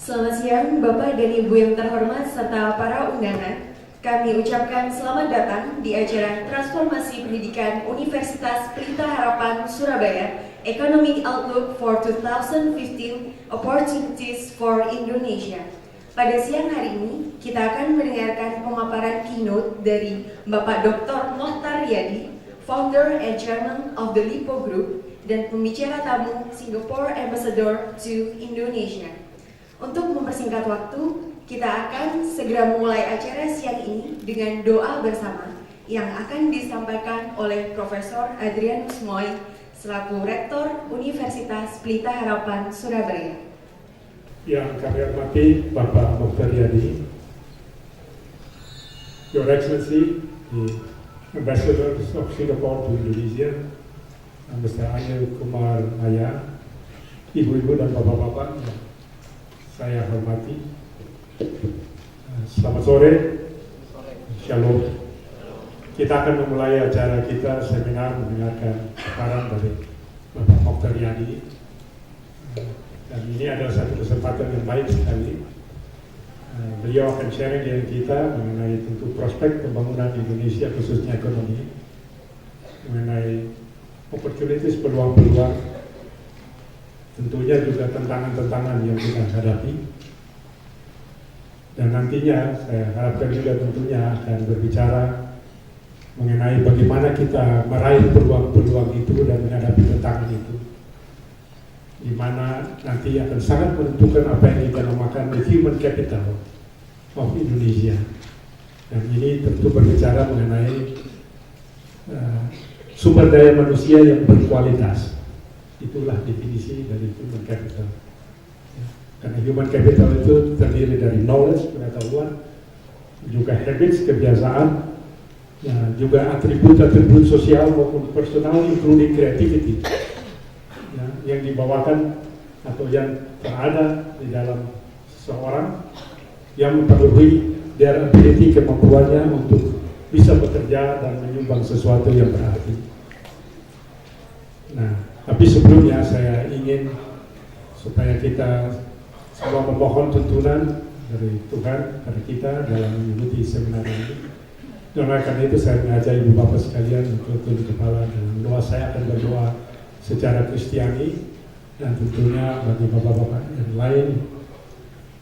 Selamat siang Bapak dan Ibu yang terhormat serta para undangan. Kami ucapkan selamat datang di acara Transformasi Pendidikan Universitas Pelita Harapan Surabaya Economic Outlook for 2015 Opportunities for Indonesia. Pada siang hari ini, kita akan mendengarkan pemaparan keynote dari Bapak Dr. Mohtar Yadi, Founder and Chairman of the Lipo Group, dan pembicara tamu Singapore Ambassador to Indonesia. Untuk mempersingkat waktu, kita akan segera memulai acara siang ini dengan doa bersama yang akan disampaikan oleh Profesor Adrianus Moy selaku Rektor Universitas Pelita Harapan Surabaya. Yang kami hormati Bapak Mohtar Yadi, Your Excellency, the Ambassador of Singapore to Indonesia, Mr. Anil Kumar Naya, Ibu-ibu dan Bapak-bapak yang saya hormati. Selamat sore. Shalom. Kita akan memulai acara kita seminar mendengarkan paparan dari Bapak Mohtar Yadi. Dan ini adalah satu kesempatan yang baik sekali. Beliau akan sharing dengan kita mengenai tentu prospek pembangunan Indonesia khususnya ekonomi, mengenai opportunities, peluang-peluang, tentunya juga tantangan-tantangan yang kita hadapi. Dan nantinya saya harapkan juga tentunya akan berbicara mengenai bagaimana kita meraih peluang-peluang itu dan menghadapi tantangan itu, di mana nanti akan sangat menentukan apa yang kita namakan the human capital of Indonesia. Dan ini tentu berbicara mengenai sumber daya manusia yang berkualitas. Itulah definisi dari human capital. Karena human capital itu terdiri dari knowledge, pengetahuan, juga habits, kebiasaan, ya, juga atribut-atribut sosial maupun personal, including creativity, ya, yang dibawakan atau yang terada di dalam seseorang yang mempengaruhi their ability, kemampuannya untuk bisa bekerja dan menyumbang sesuatu yang berarti. Nah, tapi sebelumnya saya ingin supaya kita semua memohon tuntunan dari Tuhan pada kita dalam mengikuti seminar ini. Dan karena itu saya mengajak ibu bapak sekalian untuk tunduk kepala dan doa. Saya akan berdoa secara Kristiani dan tentunya bagi bapak-bapak yang lain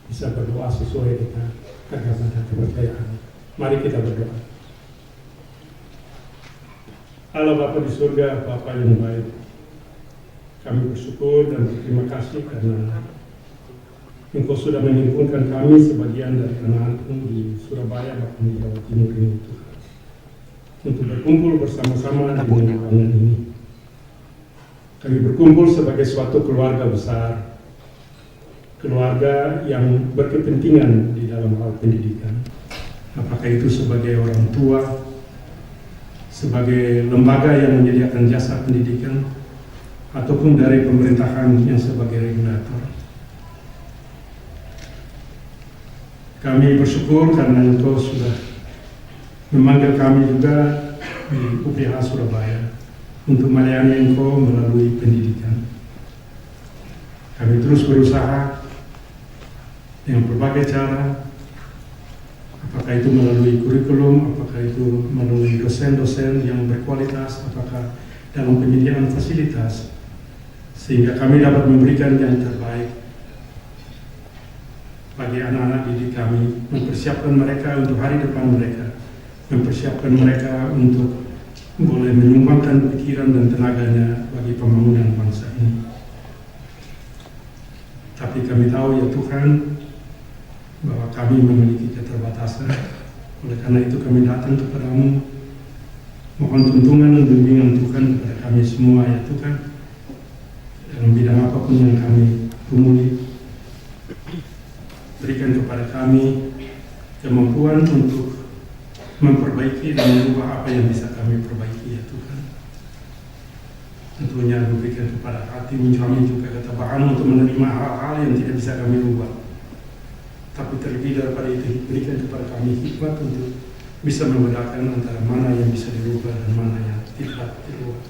bisa berdoa sesuai dengan agama dan kepercayaan. Mari kita berdoa. Allah Bapa di surga, Bapa yang baik, kami bersyukur dan berterima kasih karena Engkau sudah menghimpunkan kami sebagian dari anak-anakmu di Surabaya maupun di Jawa Timur ini, Tuhan, untuk berkumpul bersama-sama di ruangan ini. Kami berkumpul sebagai suatu keluarga besar, keluarga yang berkepentingan di dalam hal pendidikan. Apakah itu sebagai orang tua, sebagai lembaga yang menyediakan jasa pendidikan, ataupun dari pemerintahan yang sebagai regulator. Kami bersyukur karena Engkau sudah memanggil kami juga di UPH Surabaya untuk melayani Engkau melalui pendidikan. Kami terus berusaha dengan berbagai cara, apakah itu melalui kurikulum, apakah itu melalui dosen-dosen yang berkualitas, apakah dalam penyediaan fasilitas, sehingga kami dapat memberikan yang terbaik bagi anak-anak didik kami, mempersiapkan mereka untuk hari depan mereka, mempersiapkan mereka untuk boleh menyumbangkan pikiran dan tenaganya bagi pembangunan bangsa ini. Tapi kami tahu ya Tuhan, bahwa kami memiliki keterbatasan. Oleh karena itu kami datang kepadamu, mohon tuntunan dan bimbingan Tuhan kepada kami semua ya Tuhan, dalam bidang apapun yang kami temui. Berikan kepada kami kemampuan untuk memperbaiki dan mengubah apa yang bisa kami perbaiki ya Tuhan. Tentunya berikan kepada hati kami juga ketabahan untuk menerima hal-hal yang tidak bisa kami ubah. Tapi terlebih daripada itu, berikan kepada kami hikmat untuk bisa membedakan antara mana yang bisa dirubah dan mana yang tidak dirubah.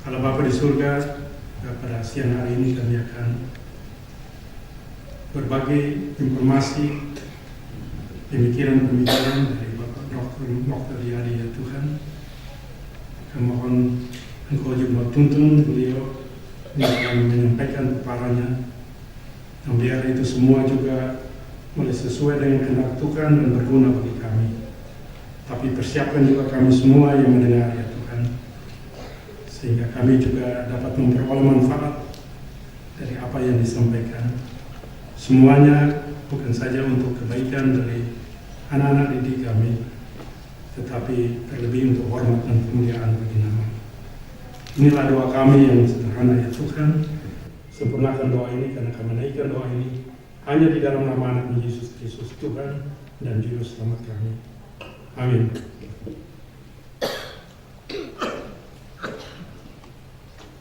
Kalau Bapa di surga, pada siang hari ini kami akan berbagai informasi, pemikiran-pemikiran dari Bapak Dr. Riyadi ya Tuhan. Kami mohon Engkau juga tuntun beliau dalam menyampaikan paparannya. Dan biar itu semua juga boleh sesuai dengan kehendak Tuhan dan berguna bagi kami. Tapi persiapkan juga kami semua yang mendengar ya Tuhan, sehingga kami juga dapat memperoleh manfaat dari apa yang disampaikan. Semuanya bukan saja untuk kebaikan dari anak-anak didik kami, tetapi terlebih untuk hormat dan kemuliaan bagi nama. Inilah doa kami yang sederhana ya Tuhan. Sempurnakan doa ini karena kami menaikkan doa ini hanya di dalam nama anak Yesus Kristus Tuhan dan Juru Selamat kami. Amin.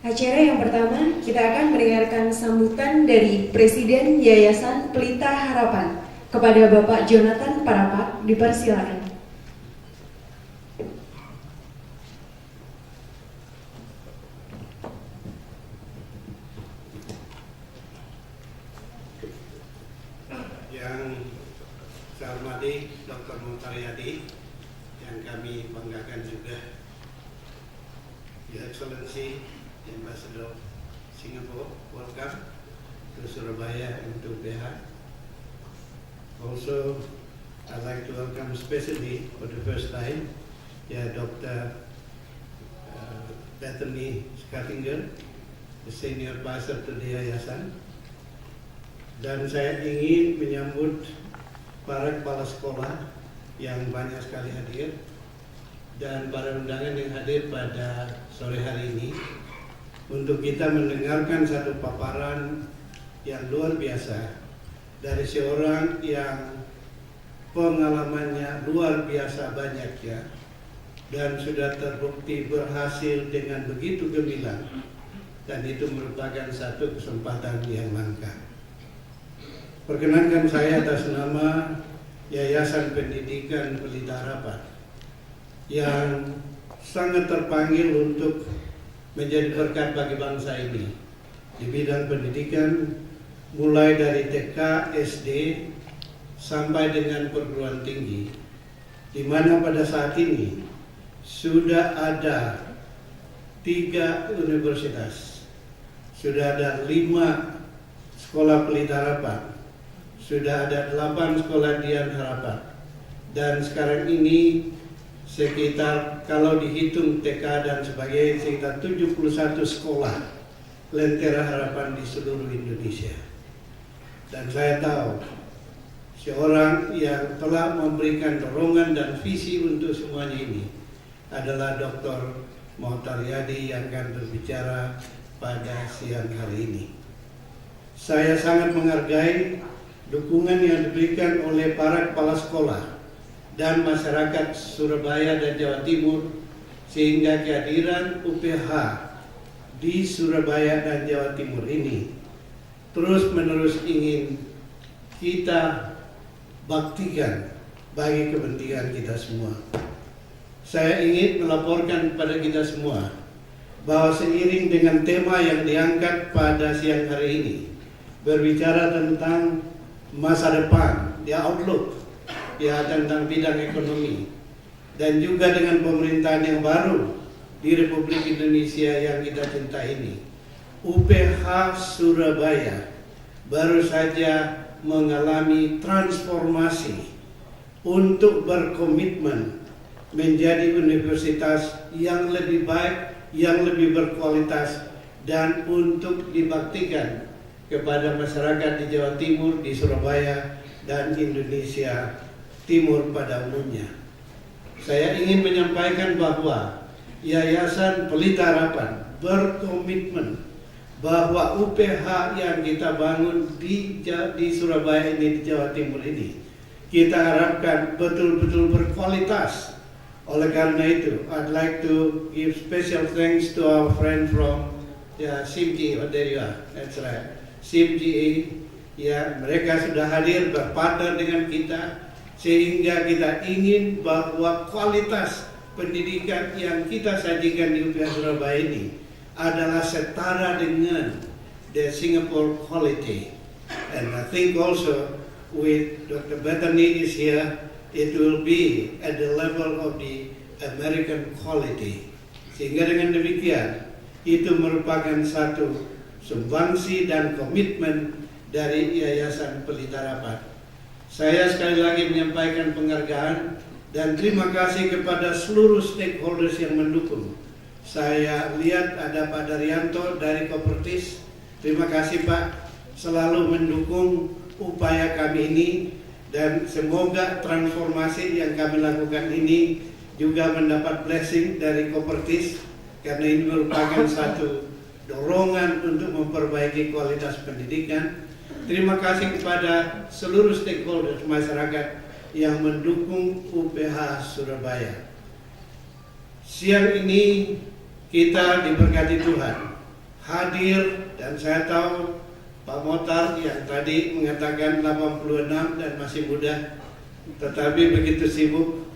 Acara yang pertama, kita akan mendengarkan sambutan dari Presiden Yayasan Pelita Harapan kepada Bapak Jonathan Parapat. Dipersilakan. Yang saya hormati Dr. Mohtar Riyadi, yang kami banggakan juga, Your Excellency Ambassador Singapore, welcome to Surabaya and to UPH. Also, I'd like to welcome especially for the first time, Dr. Bethany Skattinger, the senior pastor to the Yayasan. Dan saya ingin menyambut para kepala sekolah yang banyak sekali hadir dan para undangan yang hadir pada sore hari ini untuk kita mendengarkan satu paparan yang luar biasa dari seorang yang pengalamannya luar biasa banyak ya, dan sudah terbukti berhasil dengan begitu gemilang, dan itu merupakan satu kesempatan yang langka. Perkenankan saya atas nama Yayasan Pendidikan Pelita Harapan yang sangat terpanggil untuk menjadi berkat bagi bangsa ini di bidang pendidikan, mulai dari TK, SD, sampai dengan perguruan tinggi, di mana pada saat ini sudah ada 3 universitas, sudah ada 5 sekolah Pelita Harapan, sudah ada 8 sekolah Dian Harapan, dan sekarang ini sekitar, kalau dihitung TK dan sebagainya, sekitar 71 sekolah Lentera Harapan di seluruh Indonesia. Dan saya tahu seorang yang telah memberikan dorongan dan visi untuk semuanya ini adalah Dr. Mohtar Riyadi yang akan berbicara pada siang hari ini. Saya sangat menghargai dukungan yang diberikan oleh para kepala sekolah dan masyarakat Surabaya dan Jawa Timur, sehingga kehadiran UPH di Surabaya dan Jawa Timur ini terus-menerus ingin kita baktikan bagi kepentingan kita semua. Saya ingin melaporkan kepada kita semua bahwa seiring dengan tema yang diangkat pada siang hari ini, berbicara tentang masa depan, outlook, tentang bidang ekonomi, dan juga dengan pemerintahan yang baru di Republik Indonesia yang kita cintai ini, UPH Surabaya baru saja mengalami transformasi untuk berkomitmen menjadi universitas yang lebih baik, yang lebih berkualitas, dan untuk dibaktikan kepada masyarakat di Jawa Timur, di Surabaya, dan Indonesia Timur pada umumnya. Saya ingin menyampaikan bahwa Yayasan Pelita Harapan berkomitmen bahwa UPH yang kita bangun di Surabaya ini, di Jawa Timur ini, kita harapkan betul-betul berkualitas. Oleh karena itu, I'd like to give special thanks to our friend from SIMGA. Oh, there you are. That's right. SIMGA, mereka sudah hadir berpartner dengan kita, sehingga kita ingin bahwa kualitas pendidikan yang kita sajikan di UPH Surabaya ini adalah setara dengan the Singapore quality. And I think also with Dr. Bethany is here, it will be at the level of the American quality. Sehingga dengan demikian, itu merupakan satu sumbangsi dan komitmen dari Yayasan Pelita Harapan. Saya sekali lagi menyampaikan penghargaan dan terima kasih kepada seluruh stakeholders yang mendukung. Saya lihat ada Pak Daryanto dari Kopertis. Terima kasih Pak, selalu mendukung upaya kami ini, dan semoga transformasi yang kami lakukan ini juga mendapat blessing dari Kopertis, karena ini merupakan satu dorongan untuk memperbaiki kualitas pendidikan. Terima kasih kepada seluruh stakeholder masyarakat yang mendukung UPH Surabaya. Siang ini kita diberkati Tuhan hadir, dan saya tahu Pak Motar yang tadi mengatakan 86 dan masih muda, tetapi begitu sibuk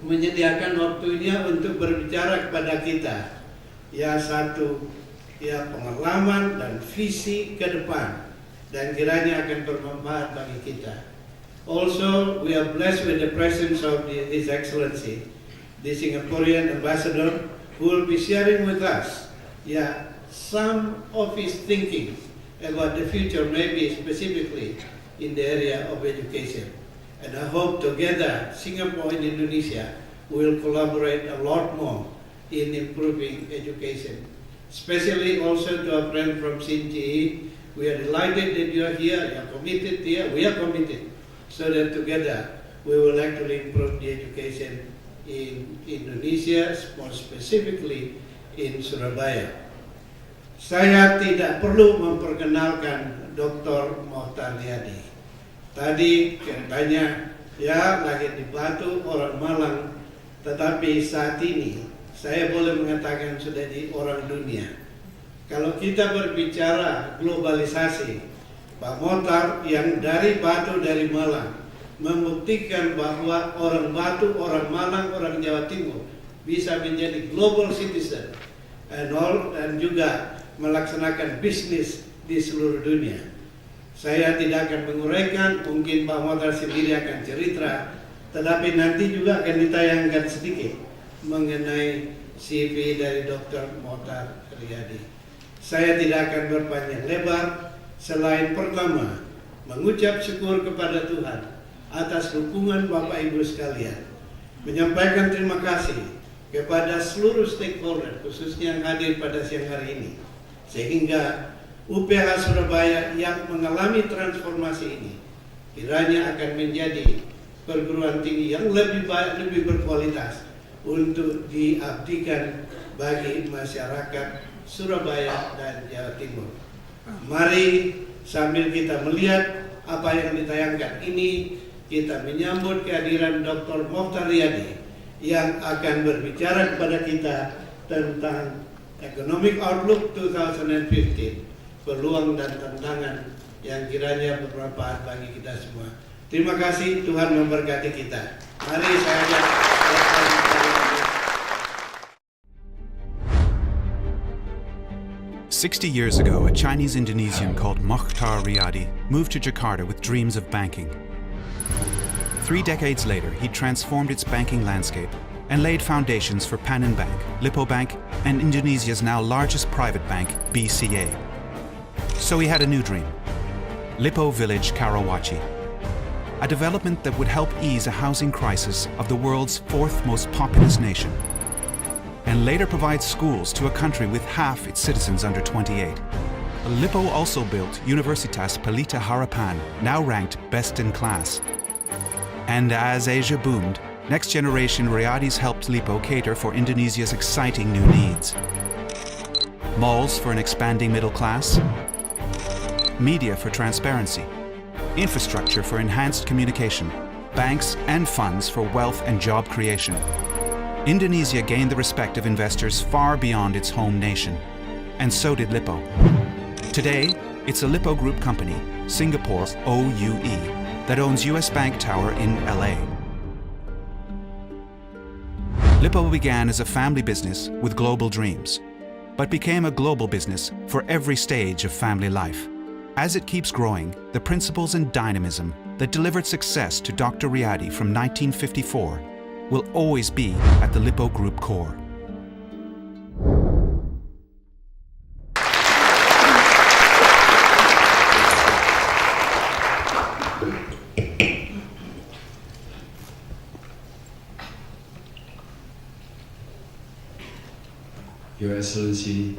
menyediakan waktunya untuk berbicara kepada kita. Ya satu, ya pengalaman dan visi ke depan, dan kiranya akan bermanfaat bagi kita. Also, we are blessed with the presence of His Excellency, the Singaporean Ambassador, who will be sharing with us, some of his thinking about the future, maybe specifically in the area of education. And I hope together Singapore and Indonesia will collaborate a lot more in improving education. Especially also to our friend from SINCI, we are delighted that you are here, you are committed here, we are committed, so that together we will actually improve the education in Indonesia, more specifically in Surabaya. Saya tidak perlu memperkenalkan Dr. Mohtar Riyadi. Tadi katanya lahir di Batu, orang Malang, tetapi saat ini saya boleh mengatakan sudah di orang dunia. Kalau kita berbicara globalisasi, Pak Mohtar yang dari Batu, dari Malang, membuktikan bahwa orang Batu, orang Malang, orang Jawa Timur bisa menjadi global citizen dan juga melaksanakan bisnis di seluruh dunia. Saya tidak akan menguraikan, mungkin Pak Mohtar sendiri akan cerita, tetapi nanti juga akan ditayangkan sedikit mengenai CV dari Dr. Mohtar Riyadi. Saya tidak akan berpanjang lebar, selain pertama mengucap syukur kepada Tuhan atas dukungan Bapak Ibu sekalian, menyampaikan terima kasih kepada seluruh stakeholder, khususnya yang hadir pada siang hari ini, sehingga UPH Surabaya yang mengalami transformasi ini kiranya akan menjadi perguruan tinggi yang lebih baik, lebih berkualitas untuk diabdikan bagi masyarakat Surabaya dan Jawa Timur. Mari sambil kita melihat apa yang ditayangkan ini, kita menyambut kehadiran Dr. Mohtar Riyadi yang akan berbicara kepada kita tentang Economic Outlook 2015, peluang dan tantangan yang kiranya bermanfaat bagi kita semua. Terima kasih, Tuhan memberkati kita. Mari saya ajak. 60 years ago, a Chinese Indonesian called Mohtar Riyadi moved to Jakarta with dreams of banking. 3 decades later, he transformed its banking landscape and laid foundations for Panin Bank, Lippo Bank, and Indonesia's now largest private bank, BCA. So he had a new dream, Lippo Village Karawaci, a development that would help ease a housing crisis of the world's 4th most populous nation, and later provide schools to a country with half its citizens under 28. Lippo also built Universitas Pelita Harapan, now ranked best in class. And as Asia boomed, next generation Riyadis helped Lippo cater for Indonesia's exciting new needs. Malls for an expanding middle class, media for transparency, infrastructure for enhanced communication, banks and funds for wealth and job creation. Indonesia gained the respect of investors far beyond its home nation, and so did Lippo. Today, it's a Lippo Group company, Singapore's OUE, that owns US Bank Tower in LA. Lippo began as a family business with global dreams, but became a global business for every stage of family life. As it keeps growing, the principles and dynamism that delivered success to Dr. Riyadi from 1954 will always be at the Lippo Group core. Your Excellency,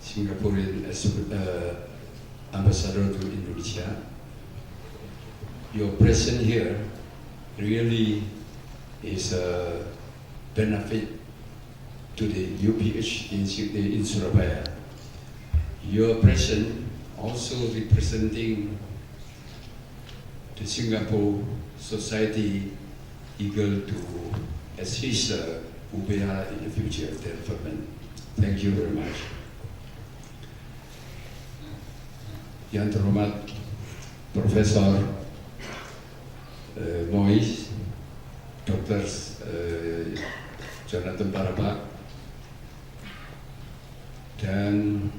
Singaporean Ambassador to Indonesia, your presence here really is a benefit to the UPH in Surabaya. Your presence also representing the Singapore society eager to assist UBH in the future development. Thank you very much. Yang terhormat Profesor Mois, Dr. Jonathan Parapak, dan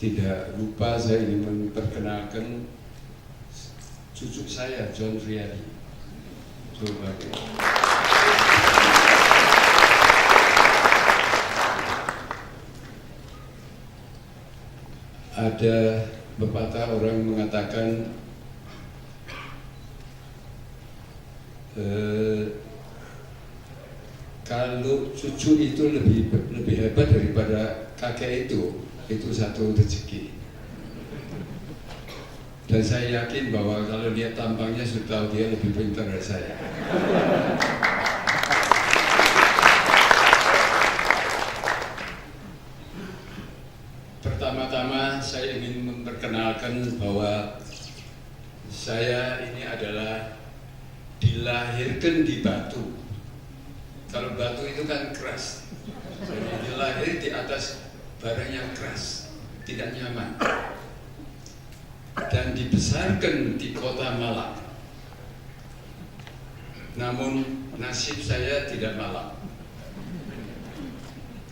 tidak lupa saya ingin memperkenalkan cucu saya, John Riyadi. Ada pepatah orang mengatakan kalau cucu itu lebih hebat daripada kakek itu satu rezeki. Dan saya yakin bahwa kalau lihat tampangnya sudah tahu dia lebih pintar dari saya. Pertama-tama saya ingin memperkenalkan bahwa saya ini adalah dilahirkan di Batu. Kalau batu itu kan keras, jadi dilahir di atas barang yang keras, tidak nyaman. Dan dibesarkan di kota Malang. Namun nasib saya tidak Malang.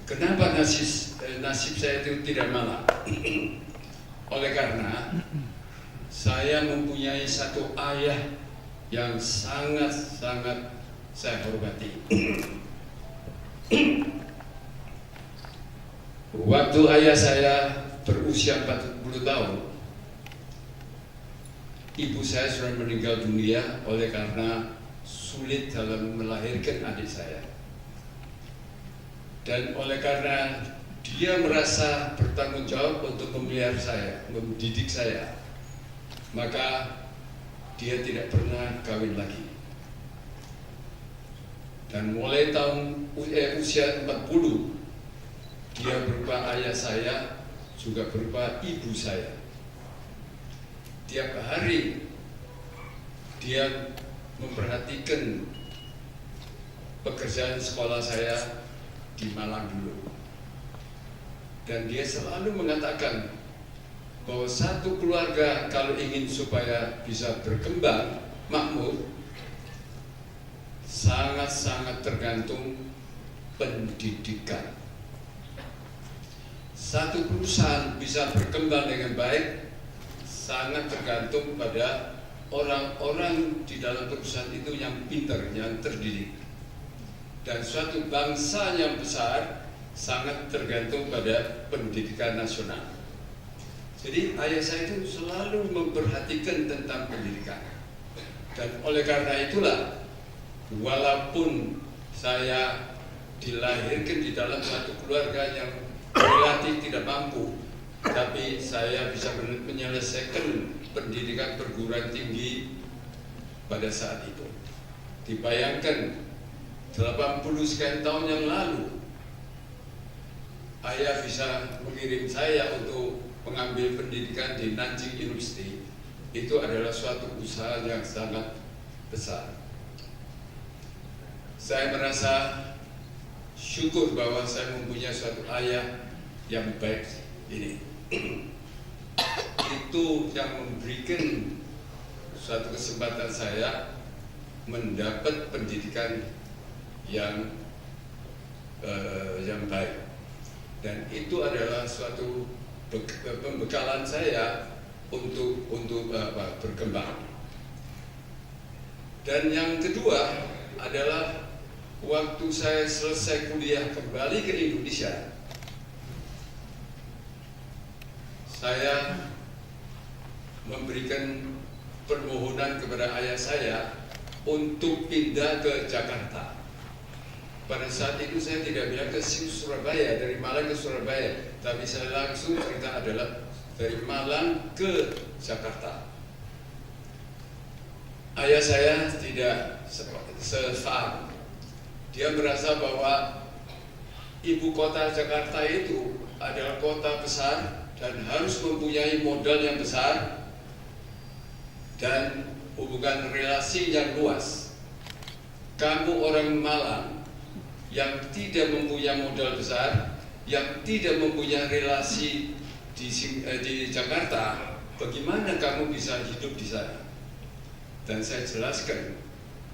Kenapa nasib saya itu tidak Malang? Oleh karena saya mempunyai satu ayah yang sangat-sangat saya hormati. Waktu ayah saya berusia 40 tahun, ibu saya sudah meninggal dunia oleh karena sulit dalam melahirkan adik saya. Dan oleh karena dia merasa bertanggung jawab untuk memelihara saya, mendidik saya, maka dia tidak pernah kawin lagi. Dan mulai tahun usia 40, dia berupa ayah saya, juga berupa ibu saya. Tiap hari dia memperhatikan pekerjaan sekolah saya di Malang dulu. Dan dia selalu mengatakan bahwa satu keluarga kalau ingin supaya bisa berkembang makmur, sangat-sangat tergantung pendidikan. Satu perusahaan bisa berkembang dengan baik sangat tergantung pada orang-orang di dalam perusahaan itu yang pintar, yang terdidik. Dan suatu bangsa yang besar sangat tergantung pada pendidikan nasional. Jadi ayah saya itu selalu memperhatikan tentang pendidikan. Dan oleh karena itulah, walaupun saya dilahirkan di dalam satu keluarga yang relatif tidak mampu, tapi saya bisa menyelesaikan pendidikan perguruan tinggi pada saat itu. Dibayangkan 80 sekian tahun yang lalu, ayah bisa mengirim saya untuk mengambil pendidikan di Nanjing University. Itu adalah suatu usaha yang sangat besar. Saya merasa syukur bahwa saya mempunyai suatu ayah yang baik ini. Itu yang memberikan suatu kesempatan saya mendapat pendidikan yang baik. Dan itu adalah suatu pembekalan saya untuk berkembang. Dan yang kedua adalah waktu saya selesai kuliah kembali ke Indonesia, saya memberikan permohonan kepada ayah saya untuk pindah ke Jakarta. Pada saat itu saya tidak bilang ke Surabaya, dari Malang ke Surabaya, tapi saya langsung cerita adalah dari Malang ke Jakarta. Ayah saya tidak sefaham. Dia merasa bahwa ibu kota Jakarta itu adalah kota besar dan harus mempunyai modal yang besar dan hubungan relasi yang luas. Kamu orang Malang yang tidak mempunyai modal besar, yang tidak mempunyai relasi di Jakarta, bagaimana kamu bisa hidup di sana? Dan saya jelaskan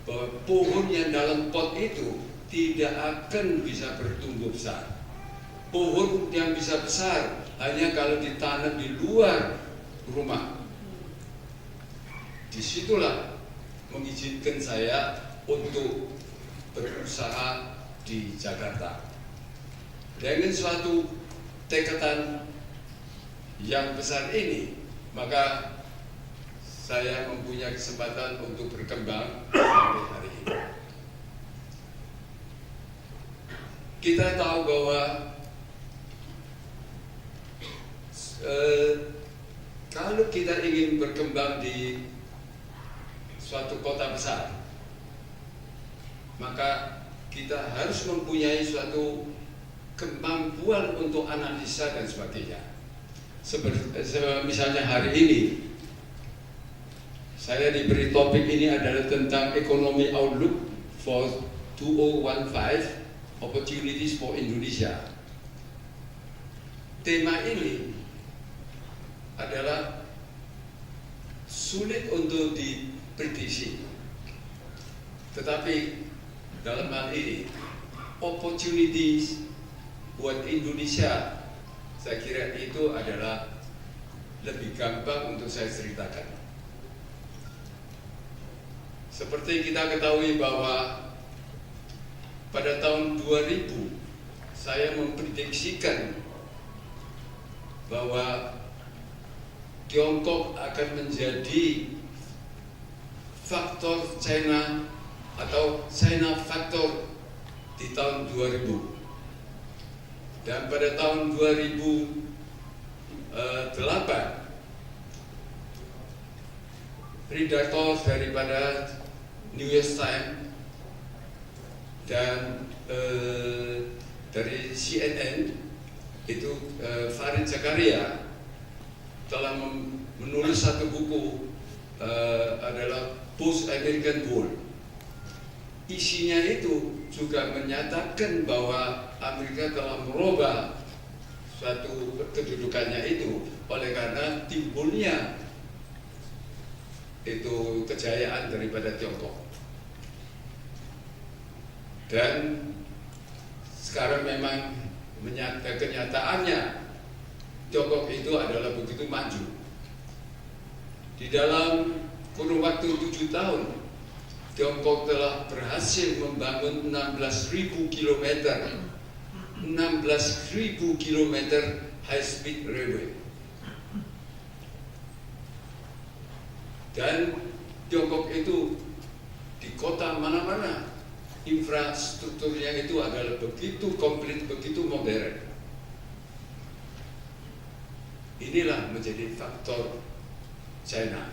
bahwa pohon yang dalam pot itu tidak akan bisa bertumbuh besar. Pohon yang bisa besar hanya kalau ditanam di luar rumah. Disitulah mengizinkan saya untuk berusaha di Jakarta. Dengan suatu tekatan yang besar ini, maka saya mempunyai kesempatan untuk berkembang sampai hari ini. Kita tahu bahwa kalau kita ingin berkembang di suatu kota besar, maka kita harus mempunyai suatu kemampuan untuk analisa dan sebagainya. Misalnya hari ini saya diberi topik ini adalah tentang ekonomi outlook for 2015, opportunities for Indonesia. Tema ini adalah sulit untuk diprediksi, tetapi dalam hal ini opportunities buat Indonesia, saya kira itu adalah lebih gampang untuk saya ceritakan. Seperti kita ketahui bahwa pada tahun 2000 saya memprediksikan bahwa Tiongkok akan menjadi faktor China atau China faktor di tahun 2000. Dan pada tahun 2008 redaktor daripada New York Times dan dari CNN itu Farid Zakaria telah menulis satu buku adalah Post American War. Isinya itu juga menyatakan bahwa Amerika telah merubah suatu kedudukannya itu oleh karena timbulnya itu kejayaan daripada Tiongkok. Dan sekarang memang kenyataannya Tiongkok itu adalah begitu maju. Di dalam kurun waktu 7 tahun Tiongkok telah berhasil membangun 16.000 km high speed railway. Dan Tiongkok itu di kota mana-mana infrastrukturnya itu adalah begitu komplit, begitu modern. Inilah menjadi faktor China.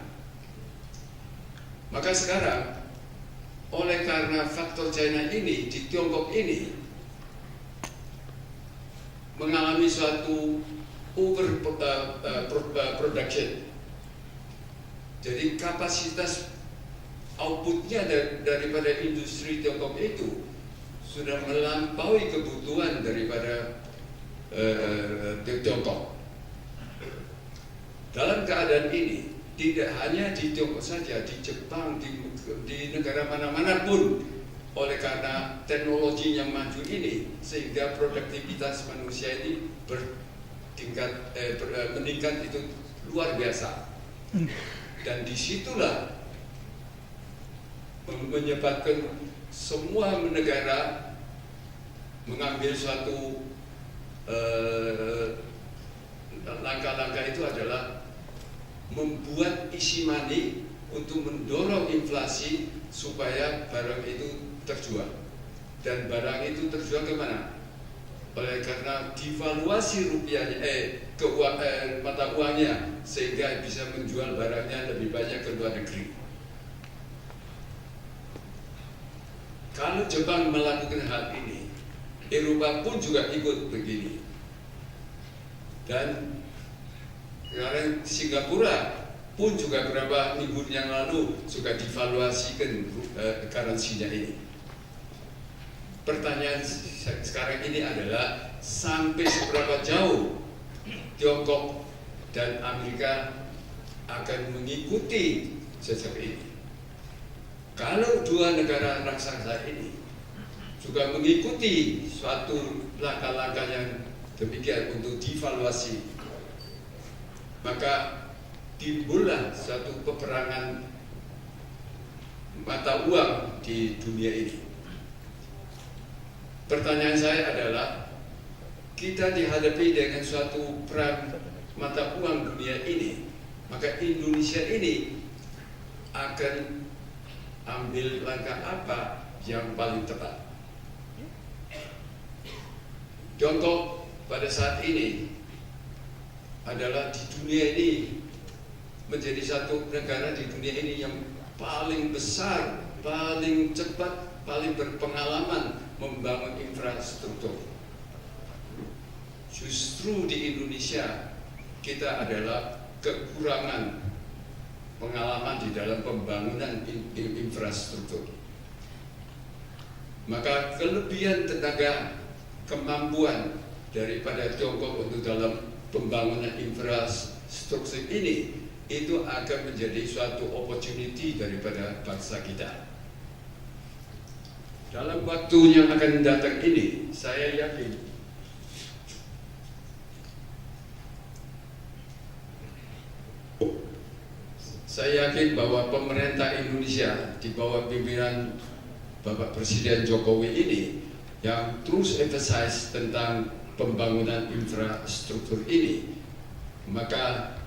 Maka sekarang oleh karena faktor China ini di Tiongkok ini mengalami suatu overproduction. Jadi kapasitas outputnya daripada industri Tiongkok itu sudah melampaui kebutuhan daripada Tiongkok. Dalam keadaan ini tidak hanya di Tiongkok saja, di Jepang, di negara mana-mana pun oleh karena teknologi yang maju ini, sehingga produktivitas manusia ini meningkat itu luar biasa. Dan disitulah menyebabkan semua negara mengambil suatu langkah-langkah itu adalah membuat easy money untuk mendorong inflasi supaya barang itu terjual. Dan barang itu terjual kemana? Oleh karena devaluasi rupiahnya, mata uangnya, sehingga bisa menjual barangnya lebih banyak ke luar negeri. Kalau Jepang melakukan hal ini, Eropa pun juga ikut begini. Dan sekarang Singapura pun juga beberapa minggu yang lalu juga devaluasikan currency-nya ini. Pertanyaan sekarang ini adalah sampai seberapa jauh Tiongkok dan Amerika akan mengikuti jejak ini. Kalau dua negara raksasa ini juga mengikuti suatu langkah-langkah yang demikian untuk devaluasi, maka timbullah suatu peperangan mata uang di dunia ini. Pertanyaan saya adalah, kita dihadapi dengan suatu perang mata uang dunia ini, maka Indonesia ini akan ambil langkah apa yang paling tepat? Tiongkok pada saat ini adalah di dunia ini menjadi satu negara di dunia ini yang paling besar, paling cepat, paling berpengalaman membangun infrastruktur. Justru di Indonesia kita adalah kekurangan pengalaman di dalam pembangunan infrastruktur. Maka kelebihan tenaga kemampuan daripada Tiongkok untuk dalam pembangunan infrastruktur ini itu akan menjadi suatu opportunity daripada bangsa kita. Dalam waktu yang akan datang ini, saya yakin bahwa pemerintah Indonesia di bawah pimpinan Bapak Presiden Jokowi ini yang terus emphasize tentang pembangunan infrastruktur ini, maka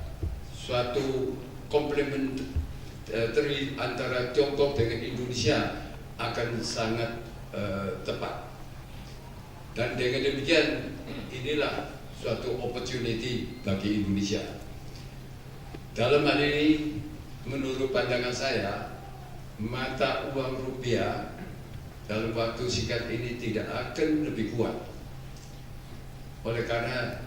suatu komplementari antara Tiongkok dengan Indonesia akan sangat tepat. Dan dengan demikian, inilah suatu opportunity bagi Indonesia. Dalam hal ini, menurut pandangan saya, mata uang rupiah dalam waktu singkat ini tidak akan lebih kuat. Oleh karena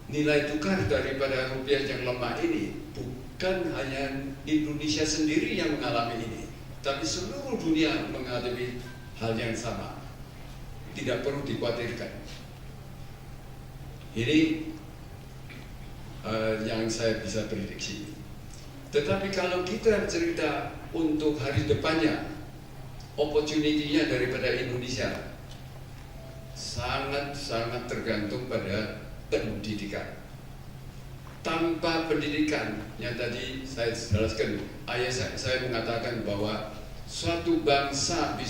nilai tukar daripada rupiah yang lemah ini bukan hanya Indonesia sendiri yang mengalami ini, tapi seluruh dunia menghadapi hal yang sama. Tidak perlu dikhawatirkan. Ini yang saya bisa prediksi. Tetapi kalau kita cerita untuk hari depannya, opportunity-nya daripada Indonesia sangat tergantung pada pendidikan. Tanpa pendidikan, yang tadi saya jelaskan, ayah saya mengatakan bahwa suatu bangsa bisa